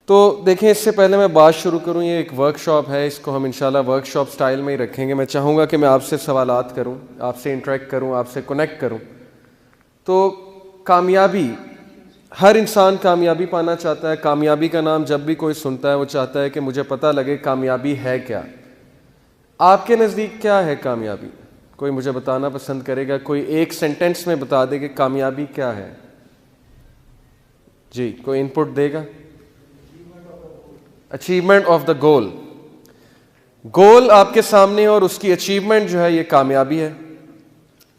तो देखें, इससे पहले मैं बात शुरू करूं, ये एक वर्कशॉप है, इसको हम इंशाल्लाह वर्कशॉप स्टाइल में ही रखेंगे। मैं चाहूँगा कि मैं आपसे सवालात करूं, आपसे इंटरेक्ट करूं, आपसे कनेक्ट करूं। तो कामयाबी, हर इंसान कामयाबी पाना चाहता है। कामयाबी का नाम जब भी कोई सुनता है वो चाहता है कि मुझे पता लगे कामयाबी है क्या। आपके नज़दीक क्या है कामयाबी? कोई मुझे बताना पसंद करेगा? कोई एक सेंटेंस में बता दे कि कामयाबी क्या है। जी, कोई इनपुट देगा? Achievement of the goal. Goal आपके सामने और उसकी अचीवमेंट जो है ये कामयाबी है।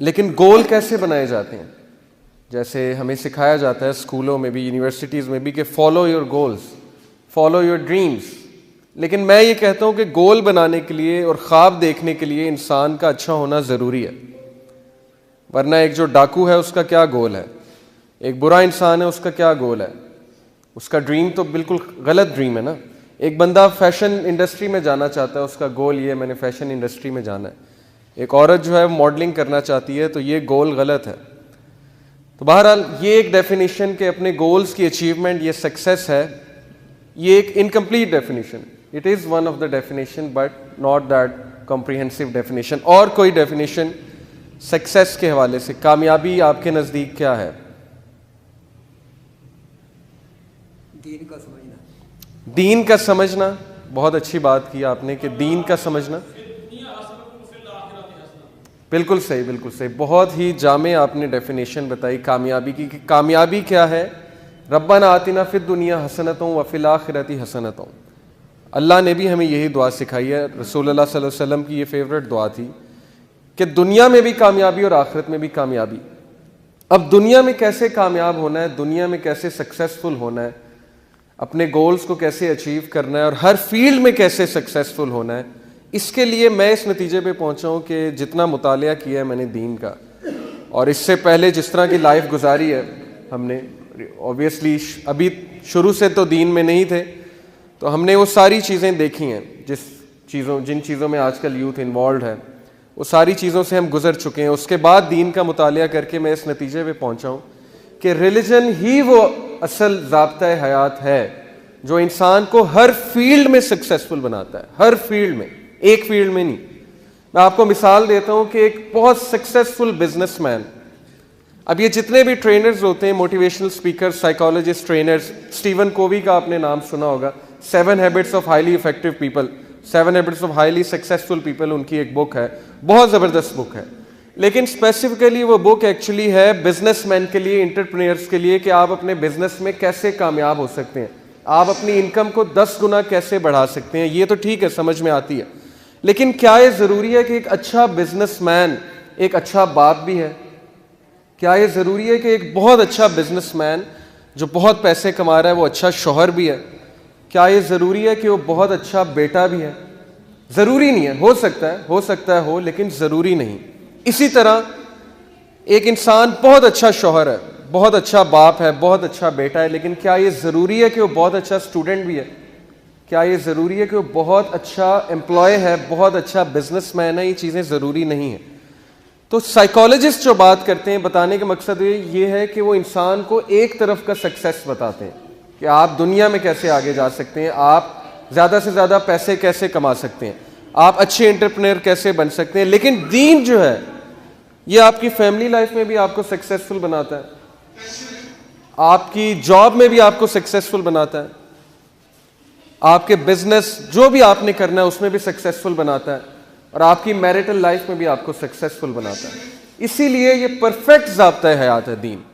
लेकिन गोल कैसे बनाए जाते हैं? जैसे हमें सिखाया जाता है स्कूलों में भी, यूनिवर्सिटीज़ में भी, कि follow your goals, follow your dreams. लेकिन मैं ये कहता हूँ कि गोल बनाने के लिए और ख्वाब देखने के लिए इंसान का अच्छा होना ज़रूरी है। वरना एक जो डाकू है उसका क्या गोल है, एक बुरा इंसान है उसका क्या गोल है? उसका ड्रीम तो बिल्कुल गलत ड्रीम है ना। एक बंदा फैशन इंडस्ट्री में जाना चाहता है, उसका गोल ये, मैंने फैशन इंडस्ट्री में जाना है। एक औरत जो है मॉडलिंग करना चाहती है, तो ये गोल गलत है। तो बहरहाल ये एक डेफिनेशन के अपने गोल्स की अचीवमेंट, ये सक्सेस है, ये एक incomplete definition. It is one of the definition but not that comprehensive definition. और कोई डेफिनेशन सक्सेस के हवाले से, कामयाबी आपके नज़दीक क्या है? दीन का समझना। दीन का समझना, बहुत अच्छी बात की आपने कि दीन का समझना। बिल्कुल सही, बिल्कुल सही। बहुत ही जामे आपने डेफिनेशन बताई कामयाबी की कि कामयाबी क्या है। रब्बना आतिना फिद दुनिया हसनतों व फिल आखिरती हसनतों। अल्लाह ने भी हमें यही दुआ सिखाई है। रसूलुल्लाह सल्लल्लाहु अलैहि वसल्लम की ये फेवरेट दुआ थी कि दुनिया में भी कामयाबी और आखिरत में भी कामयाबी। अब दुनिया में कैसे कामयाब होना है, दुनिया में कैसे सक्सेसफुल होना है, अपने गोल्स को कैसे अचीव करना है और हर फील्ड में कैसे सक्सेसफुल होना है, इसके लिए मैं इस नतीजे पे पहुंचा हूं कि जितना मुतालिया किया है मैंने दीन का, और इससे पहले जिस तरह की लाइफ गुजारी है हमने, ऑब्वियसली अभी शुरू से तो दीन में नहीं थे, तो हमने वो सारी चीज़ें देखी हैं जिन चीज़ों में आजकल यूथ इन्वॉल्व है, वो सारी चीज़ों से हम गुजर चुके हैं। उसके बाद दीन का मुतालिया करके मैं इस नतीजे पे पहुंचा हूँ कि रिलीजन ही वो असल ज़ाब्ता हयात है जो इंसान को हर फील्ड में सक्सेसफुल बनाता है। हर फील्ड में, एक फील्ड में नहीं। मैं आपको मिसाल देता हूं कि एक बहुत सक्सेसफुल बिजनेसमैन, अब ये जितने भी ट्रेनर्स होते हैं, motivational speakers, psychologist, trainers, Steven Covey का आपने नाम सुना होगा, 7 habits of highly effective people, 7 habits of highly successful people, उनकी एक बुक है, बहुत ज़बरदस्त बुक है। लेकिन स्पेसिफिकली वो बुक एक्चुअली है बिजनेसमैन के लिए, एंटरप्रेन्योर्स के लिए, कि आप अपने बिजनेस में कैसे कामयाब हो सकते हैं, आप अपनी इनकम को 10 गुना कैसे बढ़ा सकते हैं। ये तो ठीक है, समझ में आती है, लेकिन क्या ये ज़रूरी है कि एक अच्छा बिजनेसमैन एक अच्छा बाप भी है? क्या ये ज़रूरी है कि एक बहुत अच्छा बिजनेसमैन जो बहुत पैसे कमा रहा है वो अच्छा शौहर भी है? क्या ये ज़रूरी है कि वो बहुत अच्छा बेटा भी है? ज़रूरी नहीं है। हो सकता है हो, लेकिन ज़रूरी नहीं। इसी तरह एक इंसान बहुत अच्छा शौहर है, बहुत अच्छा बाप है, बहुत अच्छा बेटा है, लेकिन क्या ये ज़रूरी है कि वो बहुत अच्छा स्टूडेंट भी है? क्या ये ज़रूरी है कि वो बहुत अच्छा एम्प्लॉय है, बहुत अच्छा बिजनेसमैन है? ये चीज़ें ज़रूरी नहीं है। तो साइकोलॉजिस्ट जो बात करते हैं, बताने का मकसद ये है कि वो इंसान को एक तरफ का सक्सेस बताते हैं कि आप दुनिया में कैसे आगे जा सकते हैं, आप ज़्यादा से ज़्यादा पैसे कैसे कमा सकते हैं, आप अच्छे एंटरप्रेन्योर कैसे बन सकते हैं। लेकिन दीन जो है ये आपकी फैमिली लाइफ में भी आपको सक्सेसफुल बनाता है, आपकी जॉब में भी आपको सक्सेसफुल बनाता है, आपके बिजनेस जो भी आपने करना है उसमें भी सक्सेसफुल बनाता है, और आपकी मैरिटल लाइफ में भी आपको सक्सेसफुल बनाता है। इसीलिए ये परफेक्ट ज़ाब्ता हयात है दीन।